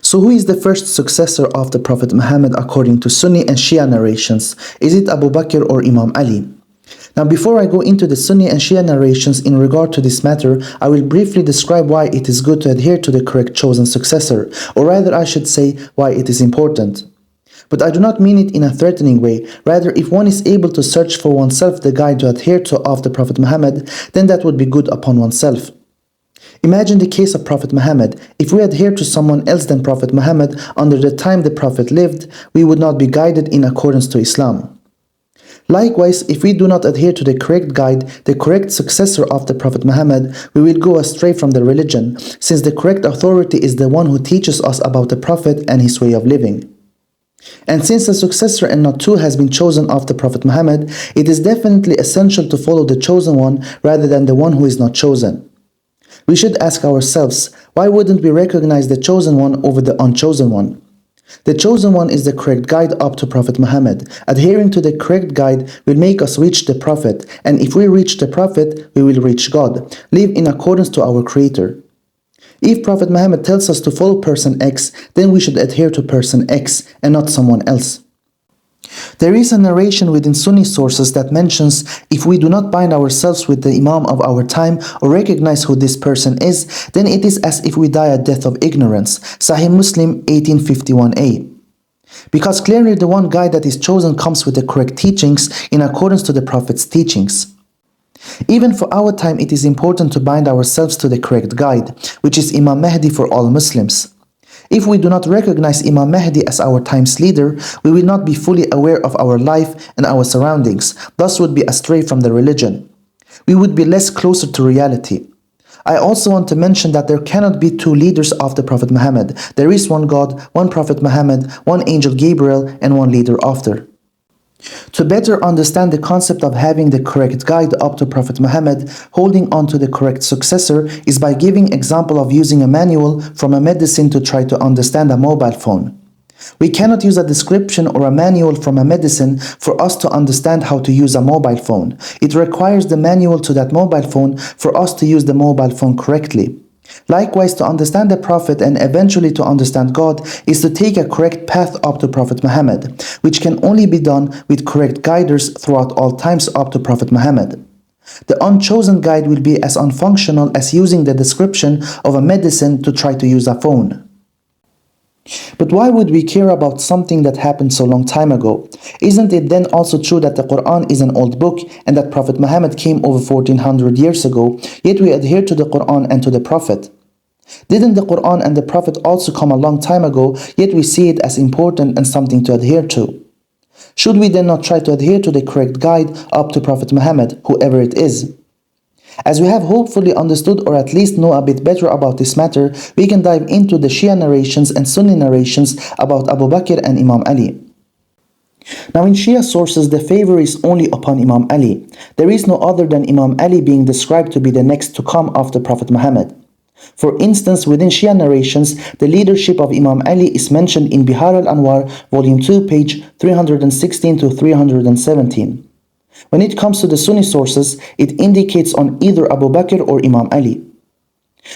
So who is the first successor of the Prophet Muhammad according to Sunni and Shia narrations? Is it Abu Bakr or Imam Ali? Now before I go into the Sunni and Shia narrations in regard to this matter, I will briefly describe why it is good to adhere to the correct chosen successor, or rather I should say why it is important. But I do not mean it in a threatening way. Rather, if one is able to search for oneself the guide to adhere to of the Prophet Muhammad, then that would be good upon oneself. Imagine the case of Prophet Muhammad. If we adhere to someone else than Prophet Muhammad under the time the Prophet lived, we would not be guided in accordance to Islam. Likewise, if we do not adhere to the correct guide, the correct successor of the Prophet Muhammad, we will go astray from the religion, since the correct authority is the one who teaches us about the Prophet and his way of living. And since a successor and not two has been chosen of the Prophet Muhammad, it is definitely essential to follow the chosen one rather than the one who is not chosen. We should ask ourselves, why wouldn't we recognize the chosen one over the unchosen one? The chosen one is the correct guide up to Prophet Muhammad. Adhering to the correct guide will make us reach the Prophet, and if we reach the Prophet, we will reach God, live in accordance to our Creator. If Prophet Muhammad tells us to follow person X, then we should adhere to person X and not someone else. There is a narration within Sunni sources that mentions if we do not bind ourselves with the Imam of our time or recognize who this person is, then it is as if we die a death of ignorance. Sahih Muslim 1851a. Because clearly the one guide that is chosen comes with the correct teachings in accordance to the Prophet's teachings. Even for our time, it is important to bind ourselves to the correct guide, which is Imam Mahdi for all Muslims. If we do not recognize Imam Mahdi as our time's leader, we will not be fully aware of our life and our surroundings, thus would be astray from the religion. We would be less closer to reality. I also want to mention that there cannot be two leaders of the Prophet Muhammad. There is one God, one Prophet Muhammad, one angel Gabriel, and one leader after. To better understand the concept of having the correct guide up to Prophet Muhammad, holding on to the correct successor is by giving example of using a manual from a medicine to try to understand a mobile phone. We cannot use a description or a manual from a medicine for us to understand how to use a mobile phone. It requires the manual to that mobile phone for us to use the mobile phone correctly. Likewise, to understand the Prophet and eventually to understand God is to take a correct path up to Prophet Muhammad, which can only be done with correct guiders throughout all times up to Prophet Muhammad. The unchosen guide will be as unfunctional as using the description of a medicine to try to use a phone. But why would we care about something that happened so long time ago? Isn't it then also true that the Quran is an old book and that Prophet Muhammad came over 1400 years ago, yet we adhere to the Quran and to the Prophet? Didn't the Quran and the Prophet also come a long time ago, yet we see it as important and something to adhere to? Should we then not try to adhere to the correct guide up to Prophet Muhammad, whoever it is? As we have hopefully understood or at least know a bit better about this matter, we can dive into the Shia narrations and Sunni narrations about Abu Bakr and Imam Ali. Now in Shia sources, the favor is only upon Imam Ali. There is no other than Imam Ali being described to be the next to come after Prophet Muhammad. For instance, within Shia narrations, the leadership of Imam Ali is mentioned in Bihar al-Anwar, volume 2, page 316 to 317. When it comes to the Sunni sources, it indicates on either Abu Bakr or Imam Ali.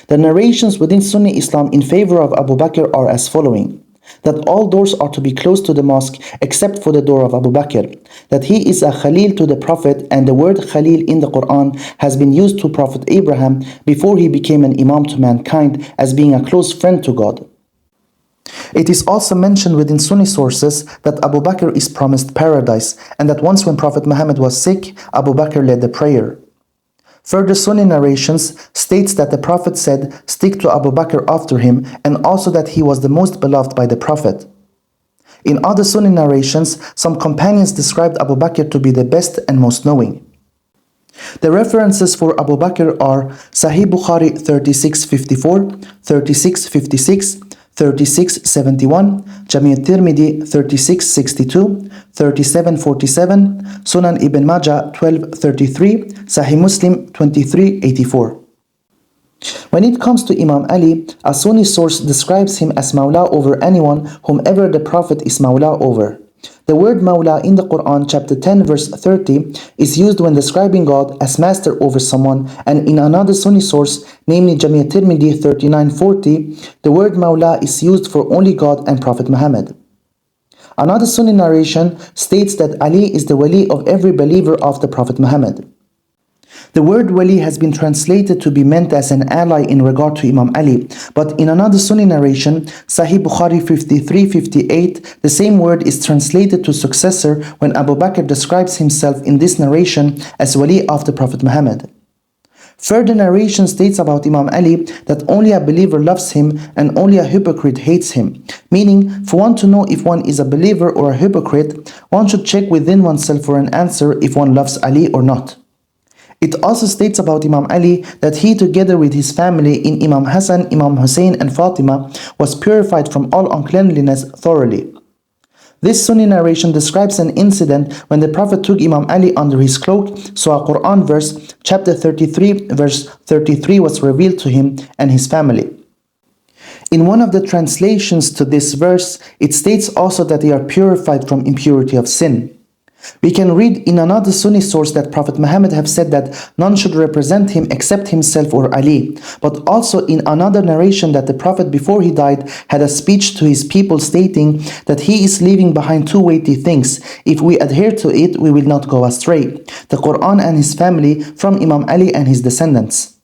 The narrations within Sunni Islam in favor of Abu Bakr are as following: that all doors are to be closed to the mosque except for the door of Abu Bakr, that he is a Khalil to the Prophet, and the word Khalil in the Quran has been used to Prophet Abraham before he became an Imam to mankind as being a close friend to God. It is also mentioned within Sunni sources that Abu Bakr is promised paradise, and that once when Prophet Muhammad was sick, Abu Bakr led the prayer. Further Sunni narrations states that the Prophet said, "Stick to Abu Bakr after him," and also that he was the most beloved by the Prophet. In other Sunni narrations, some companions described Abu Bakr to be the best and most knowing. The references for Abu Bakr are Sahih Bukhari 3654, 3656, 3671, Jami' al-Tirmidhi 3662, 3747, Sunan Ibn Majah 1233, Sahih Muslim 2384. When it comes to Imam Ali, a Sunni source describes him as Mawla over anyone whomever the Prophet is Mawla over. The word Mawla in the Quran, chapter 10, verse 30, is used when describing God as master over someone, and in another Sunni source, namely Jami' at-Tirmidhi 3940, the word Mawla is used for only God and Prophet Muhammad. Another Sunni narration states that Ali is the wali of every believer of the Prophet Muhammad. The word wali has been translated to be meant as an ally in regard to Imam Ali, but in another Sunni narration, Sahih Bukhari 5358, the same word is translated to successor when Abu Bakr describes himself in this narration as wali of the Prophet Muhammad. Further narration states about Imam Ali that only a believer loves him and only a hypocrite hates him. Meaning, for one to know if one is a believer or a hypocrite, one should check within oneself for an answer if one loves Ali or not. It also states about Imam Ali that he, together with his family in Imam Hassan, Imam Hussein and Fatima, was purified from all uncleanliness thoroughly. This Sunni narration describes an incident when the Prophet took Imam Ali under his cloak, so a Quran verse, chapter 33, verse 33 was revealed to him and his family. In one of the translations to this verse, it states also that they are purified from impurity of sin. We can read in another Sunni source that Prophet Muhammad have said that none should represent him except himself or Ali, but also in another narration that the Prophet before he died had a speech to his people stating that he is leaving behind two weighty things. If we adhere to it, we will not go astray: the Quran and his family from Imam Ali and his descendants.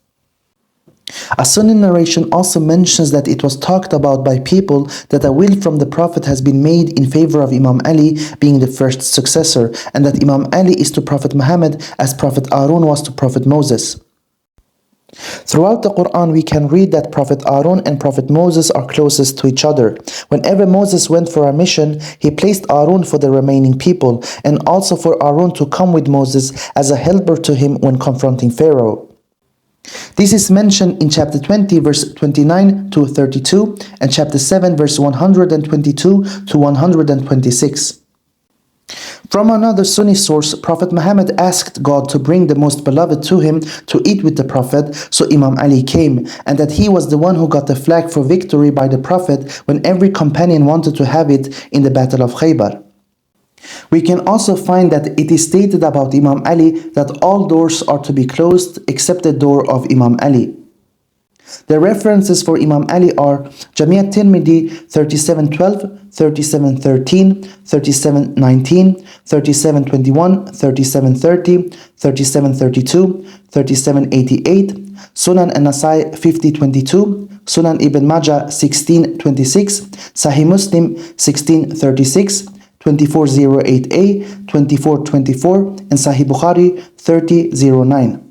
A Sunni narration also mentions that it was talked about by people that a will from the Prophet has been made in favor of Imam Ali being the first successor, and that Imam Ali is to Prophet Muhammad as Prophet Aaron was to Prophet Moses. Throughout the Quran, we can read that Prophet Aaron and Prophet Moses are closest to each other. Whenever Moses went for a mission, he placed Aaron for the remaining people, and also for Aaron to come with Moses as a helper to him when confronting Pharaoh. This is mentioned in chapter 20 verse 29 to 32 and chapter 7 verse 122 to 126. From another Sunni source, Prophet Muhammad asked God to bring the most beloved to him to eat with the Prophet, so Imam Ali came, and that he was the one who got the flag for victory by the Prophet when every companion wanted to have it in the Battle of Khaybar. We can also find that it is stated about Imam Ali that all doors are to be closed except the door of Imam Ali. The references for Imam Ali are Jami' at-Tirmidhi 3712, 3713, 3719, 3721, 3730, 3732, 3788, Sunan an-Nasai 5022, Sunan Ibn Majah 1626, Sahih Muslim 1636, 2408a, 2424, and Sahih Bukhari 3009.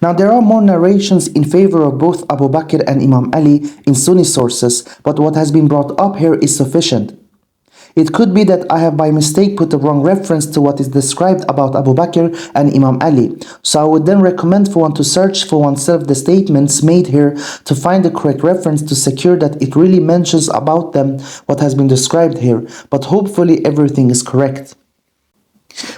Now there are more narrations in favor of both Abu Bakr and Imam Ali in Sunni sources, but what has been brought up here is sufficient. It could be that I have by mistake put the wrong reference to what is described about Abu Bakr and Imam Ali. So I would then recommend for one to search for oneself the statements made here to find the correct reference to secure that it really mentions about them what has been described here. But hopefully everything is correct.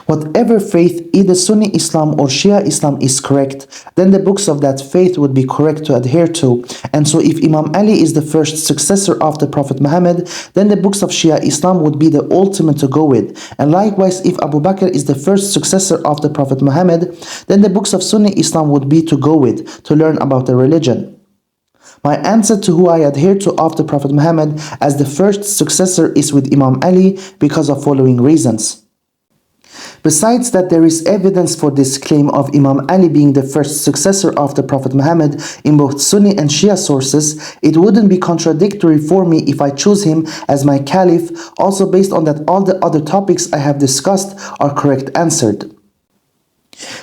Whatever faith, either Sunni Islam or Shia Islam is correct, then the books of that faith would be correct to adhere to. And so if Imam Ali is the first successor of the Prophet Muhammad, then the books of Shia Islam would be the ultimate to go with. And likewise, if Abu Bakr is the first successor of the Prophet Muhammad, then the books of Sunni Islam would be to go with, to learn about the religion. My answer to who I adhere to after Prophet Muhammad as the first successor is with Imam Ali because of following reasons. Besides that, there is evidence for this claim of Imam Ali being the first successor of the Prophet Muhammad in both Sunni and Shia sources. It wouldn't be contradictory for me if I choose him as my caliph, also based on that all the other topics I have discussed are correct answered.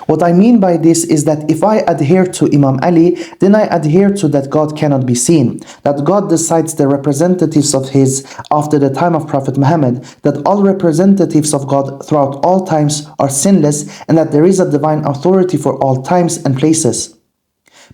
What I mean by this is that if I adhere to Imam Ali, then I adhere to that God cannot be seen, that God decides the representatives of His after the time of Prophet Muhammad, that all representatives of God throughout all times are sinless, and that there is a divine authority for all times and places.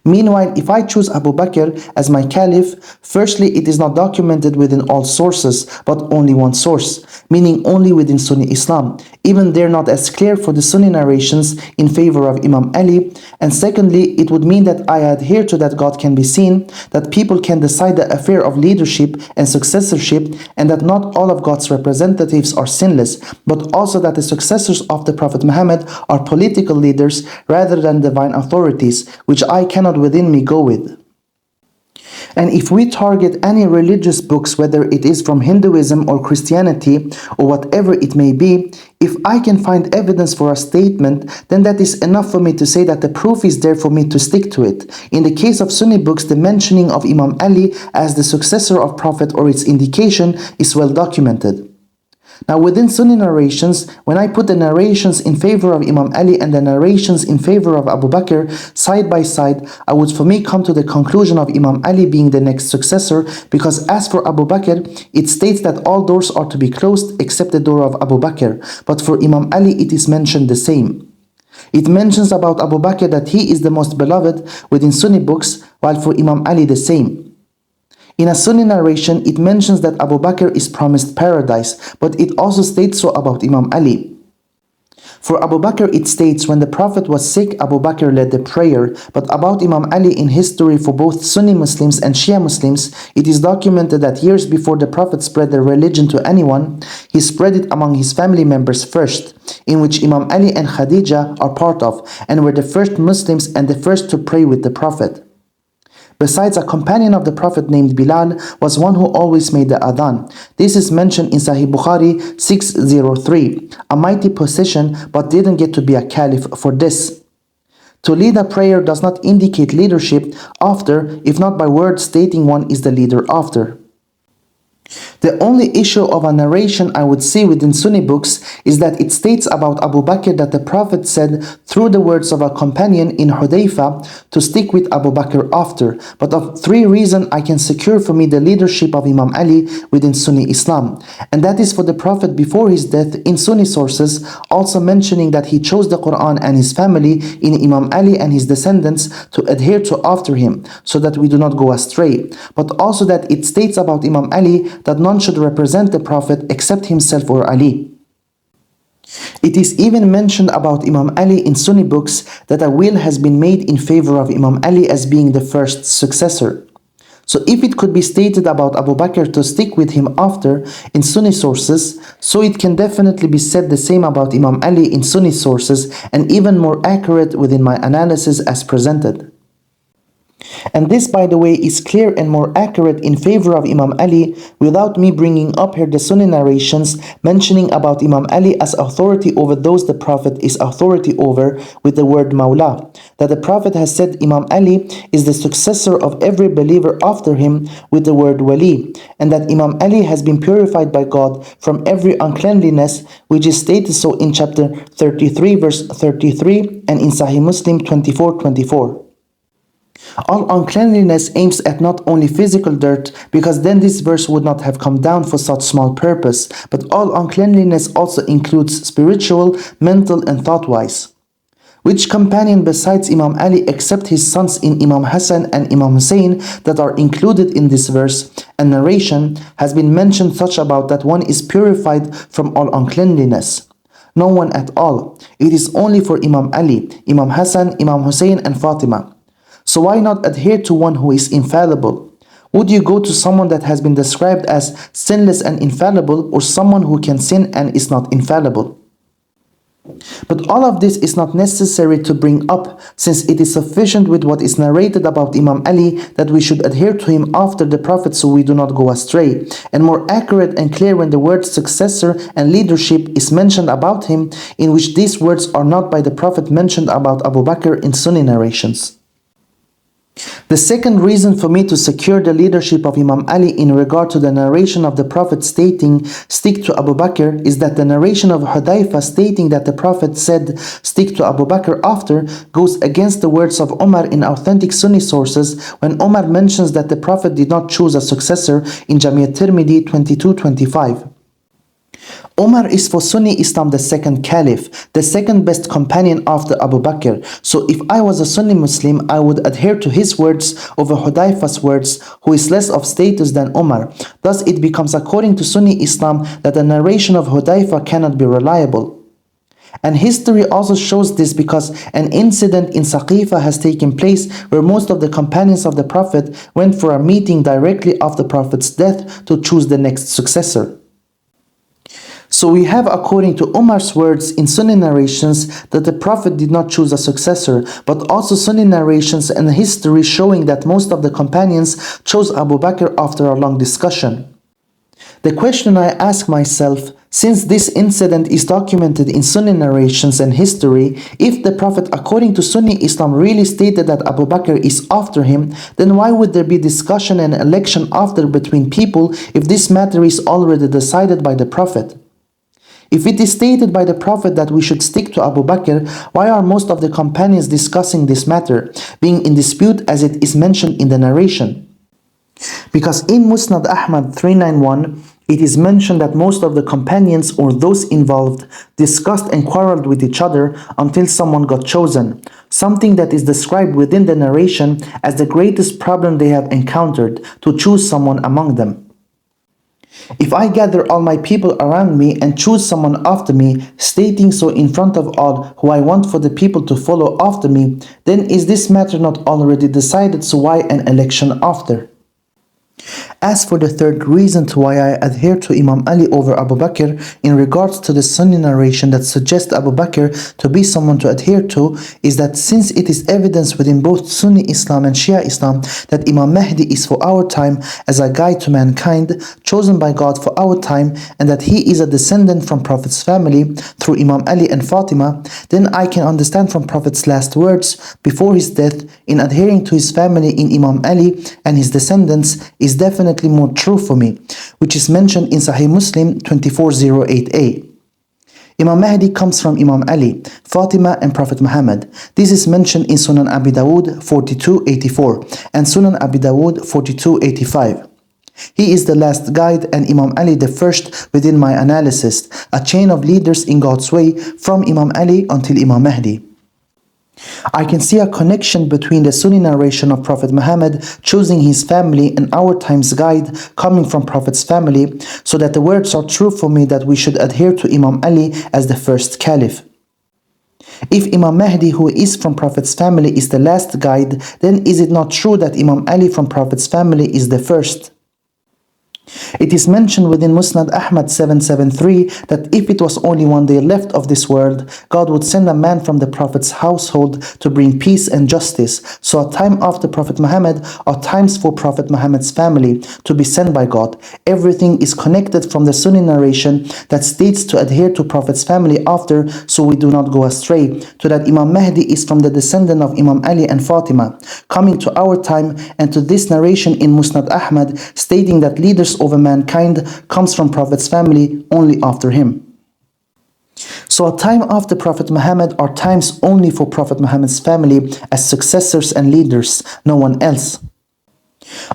Meanwhile, if I choose Abu Bakr as my caliph, firstly, it is not documented within all sources, but only one source, meaning only within Sunni Islam. Even they're not as clear for the Sunni narrations in favor of Imam Ali. And secondly, it would mean that I adhere to that God can be seen, that people can decide the affair of leadership and successorship, and that not all of God's representatives are sinless, but also that the successors of the Prophet Muhammad are political leaders rather than divine authorities, which I cannot within me go with. And if we target any religious books, whether it is from Hinduism or Christianity or whatever it may be, if I can find evidence for a statement, then that is enough for me to say that the proof is there for me to stick to it. In the case of Sunni books, the mentioning of Imam Ali as the successor of Prophet or its indication is well documented. Now within Sunni narrations, when I put the narrations in favor of Imam Ali and the narrations in favor of Abu Bakr side by side, I would for me come to the conclusion of Imam Ali being the next successor, because as for Abu Bakr, it states that all doors are to be closed except the door of Abu Bakr, but for Imam Ali it is mentioned the same. It mentions about Abu Bakr that he is the most beloved within Sunni books, while for Imam Ali the same. In a Sunni narration, it mentions that Abu Bakr is promised paradise, but it also states so about Imam Ali. For Abu Bakr, it states when the Prophet was sick, Abu Bakr led the prayer, but about Imam Ali in history for both Sunni Muslims and Shia Muslims, it is documented that years before the Prophet spread the religion to anyone, he spread it among his family members first, in which Imam Ali and Khadija are part of, and were the first Muslims and the first to pray with the Prophet. Besides, a companion of the Prophet named Bilal was one who always made the adhan. This is mentioned in Sahih Bukhari 603, a mighty position, but didn't get to be a caliph for this. To lead a prayer does not indicate leadership after, if not by word stating one is the leader after. The only issue of a narration I would see within Sunni books is that it states about Abu Bakr that the Prophet said through the words of a companion in Hudayfa to stick with Abu Bakr after, but of three reasons I can secure for me the leadership of Imam Ali within Sunni Islam, and that is for the Prophet before his death in Sunni sources also mentioning that he chose the Quran and his family in Imam Ali and his descendants to adhere to after him so that we do not go astray, but also that it states about Imam Ali that none should represent the Prophet except himself or Ali. It is even mentioned about Imam Ali in Sunni books that a will has been made in favor of Imam Ali as being the first successor. So if it could be stated about Abu Bakr to stick with him after in Sunni sources, so it can definitely be said the same about Imam Ali in Sunni sources, and even more accurate within my analysis as presented. And this, by the way, is clear and more accurate in favor of Imam Ali without me bringing up here the Sunni narrations mentioning about Imam Ali as authority over those the Prophet is authority over with the word Mawla, that the Prophet has said Imam Ali is the successor of every believer after him with the word Wali, and that Imam Ali has been purified by God from every uncleanliness, which is stated so in chapter 33 verse 33 and in Sahih Muslim 24:24. All uncleanliness aims at not only physical dirt, because then this verse would not have come down for such small purpose, but all uncleanliness also includes spiritual, mental and thought-wise. Which companion besides Imam Ali except his sons in Imam Hassan and Imam Hussein that are included in this verse and narration has been mentioned such about that one is purified from all uncleanliness? No one at all. It is only for Imam Ali, Imam Hassan, Imam Hussein and Fatima. So why not adhere to one who is infallible? Would you go to someone that has been described as sinless and infallible, or someone who can sin and is not infallible? But all of this is not necessary to bring up, since it is sufficient with what is narrated about Imam Ali that we should adhere to him after the Prophet so we do not go astray, and more accurate and clear when the word successor and leadership is mentioned about him, in which these words are not by the Prophet mentioned about Abu Bakr in Sunni narrations. The second reason for me to secure the leadership of Imam Ali in regard to the narration of the Prophet stating stick to Abu Bakr is that the narration of Hudayfa stating that the Prophet said stick to Abu Bakr after goes against the words of Umar in authentic Sunni sources when Umar mentions that the Prophet did not choose a successor in Jami' at-Tirmidhi 22:25. Umar is for Sunni Islam the second caliph, the second best companion after Abu Bakr. So if I was a Sunni Muslim, I would adhere to his words over Hudayfa's words, who is less of status than Umar. Thus it becomes according to Sunni Islam that the narration of Hudayfa cannot be reliable. And history also shows this because an incident in Saqifa has taken place where most of the companions of the Prophet went for a meeting directly after the Prophet's death to choose the next successor. So we have, according to Umar's words in Sunni narrations, that the Prophet did not choose a successor, but also Sunni narrations and history showing that most of the companions chose Abu Bakr after a long discussion. The question I ask myself, since this incident is documented in Sunni narrations and history, if the Prophet according to Sunni Islam really stated that Abu Bakr is after him, then why would there be discussion and election after between people if this matter is already decided by the Prophet? If it is stated by the Prophet that we should stick to Abu Bakr, why are most of the companions discussing this matter, being in dispute as it is mentioned in the narration? Because in Musnad Ahmad 391, it is mentioned that most of the companions or those involved discussed and quarreled with each other until someone got chosen, something that is described within the narration as the greatest problem they have encountered, to choose someone among them. If I gather all my people around me and choose someone after me, stating so in front of all who I want for the people to follow after me, then is this matter not already decided, so why an election after? As for the third reason to why I adhere to Imam Ali over Abu Bakr in regards to the Sunni narration that suggests Abu Bakr to be someone to adhere to, is that since it is evidence within both Sunni Islam and Shia Islam that Imam Mahdi is for our time as a guide to mankind, chosen by God for our time, and that he is a descendant from Prophet's family through Imam Ali and Fatima, then I can understand from Prophet's last words before his death in adhering to his family in Imam Ali and his descendants is definitely more true for me, which is mentioned in Sahih Muslim 2408a. Imam Mahdi comes from Imam Ali, Fatima and Prophet Muhammad. This is mentioned in Sunan Abi Dawud 4284 and Sunan Abi Dawud 4285. He is the last guide and Imam Ali the first within my analysis, a chain of leaders in God's way from Imam Ali until Imam Mahdi. I can see a connection between the Sunni narration of Prophet Muhammad choosing his family and our time's guide coming from Prophet's family, so that the words are true for me that we should adhere to Imam Ali as the first caliph. If Imam Mahdi, who is from Prophet's family, is the last guide, then is it not true that Imam Ali from Prophet's family is the first? It is mentioned within Musnad Ahmad 773 that if it was only one day left of this world, God would send a man from the Prophet's household to bring peace and justice. So a time after Prophet Muhammad are times for Prophet Muhammad's family to be sent by God. Everything is connected from the Sunni narration that states to adhere to Prophet's family after, so we do not go astray, to that Imam Mahdi is from the descendant of Imam Ali and Fatima, coming to our time, and to this narration in Musnad Ahmad stating that leaders over mankind comes from Prophet's family only after him. So a time after Prophet Muhammad are times only for Prophet Muhammad's family as successors and leaders, no one else.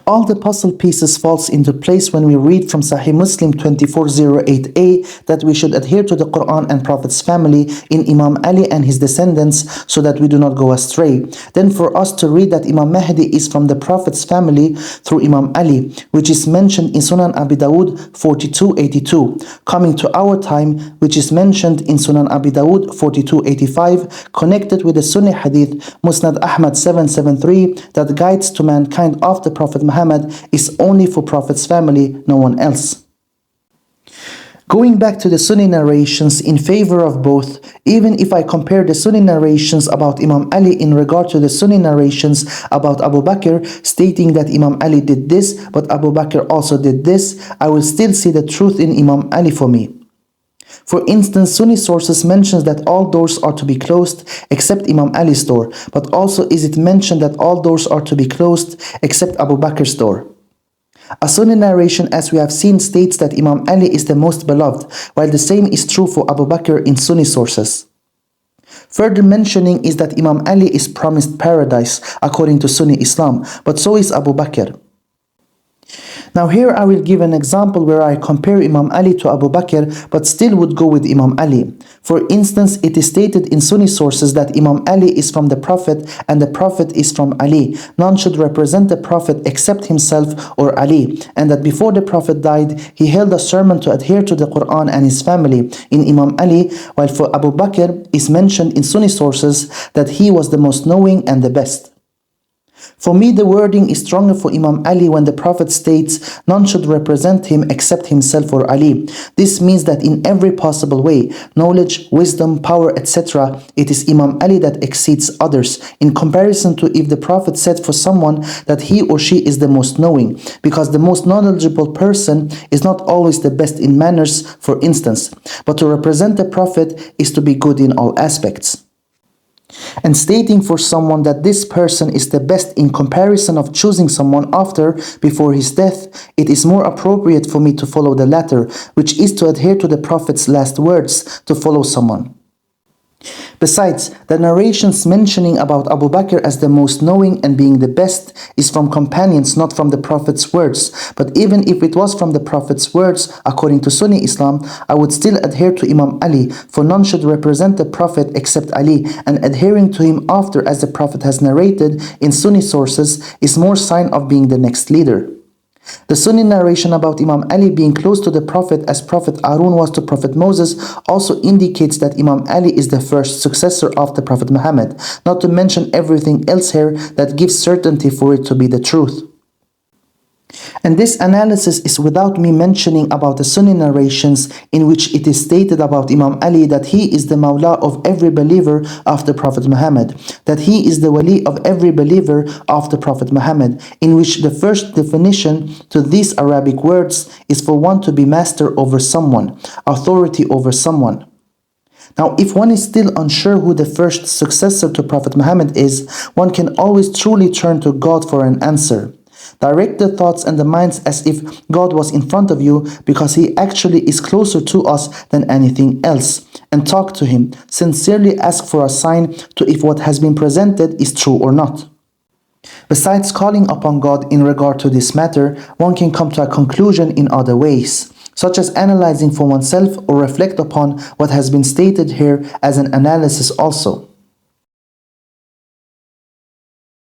All the puzzle pieces falls into place when we read from Sahih Muslim 2408a that we should adhere to the Quran and Prophet's family in Imam Ali and his descendants so that we do not go astray. Then for us to read that Imam Mahdi is from the Prophet's family through Imam Ali, which is mentioned in Sunan Abi Dawud 4282, coming to our time, which is mentioned in Sunan Abi Dawud 4285, connected with the Sunni Hadith Musnad Ahmad 773 that guides to mankind after Prophet Muhammad is only for Prophet's family, no one else. Going back to the Sunni narrations in favor of both, even if I compare the Sunni narrations about Imam Ali in regard to the Sunni narrations about Abu Bakr, stating that Imam Ali did this, but Abu Bakr also did this, I will still see the truth in Imam Ali for me. For instance, Sunni sources mentions that all doors are to be closed except Imam Ali's door, but also is it mentioned that all doors are to be closed except Abu Bakr's door. A Sunni narration, as we have seen, states that Imam Ali is the most beloved, while the same is true for Abu Bakr in Sunni sources. Further mentioning is that Imam Ali is promised paradise according to Sunni Islam, but so is Abu Bakr. Now here I will give an example where I compare Imam Ali to Abu Bakr but still would go with Imam Ali. For instance, it is stated in Sunni sources that Imam Ali is from the Prophet and the Prophet is from Ali. None should represent the Prophet except himself or Ali, and that before the Prophet died, he held a sermon to adhere to the Quran and his family in Imam Ali, while for Abu Bakr is mentioned in Sunni sources that he was the most knowing and the best. For me, the wording is stronger for Imam Ali when the Prophet states, none should represent him except himself or Ali. This means that in every possible way, knowledge, wisdom, power, etc., it is Imam Ali that exceeds others, in comparison to if the Prophet said for someone that he or she is the most knowing, because the most knowledgeable person is not always the best in manners, for instance, but to represent the Prophet is to be good in all aspects. And stating for someone that this person is the best in comparison of choosing someone after, before his death, it is more appropriate for me to follow the latter, which is to adhere to the Prophet's last words, to follow someone. Besides, the narrations mentioning about Abu Bakr as the most knowing and being the best is from companions, not from the Prophet's words. But even if it was from the Prophet's words, according to Sunni Islam, I would still adhere to Imam Ali, for none should represent the Prophet except Ali, and adhering to him after, as the Prophet has narrated in Sunni sources, is more sign of being the next leader. The Sunni narration about Imam Ali being close to the Prophet as Prophet Harun was to Prophet Moses also indicates that Imam Ali is the first successor of the Prophet Muhammad, not to mention everything else here that gives certainty for it to be the truth. And this analysis is without me mentioning about the Sunni narrations in which it is stated about Imam Ali that he is the Mawla of every believer after Prophet Muhammad, that he is the Wali of every believer after Prophet Muhammad, in which the first definition to these Arabic words is for one to be master over someone, authority over someone. Now, if one is still unsure who the first successor to Prophet Muhammad is, one can always truly turn to God for an answer. Direct the thoughts and the minds as if God was in front of you, because He actually is closer to us than anything else, and talk to Him. Sincerely ask for a sign to if what has been presented is true or not. Besides calling upon God in regard to this matter, one can come to a conclusion in other ways, such as analyzing for oneself or reflect upon what has been stated here as an analysis also.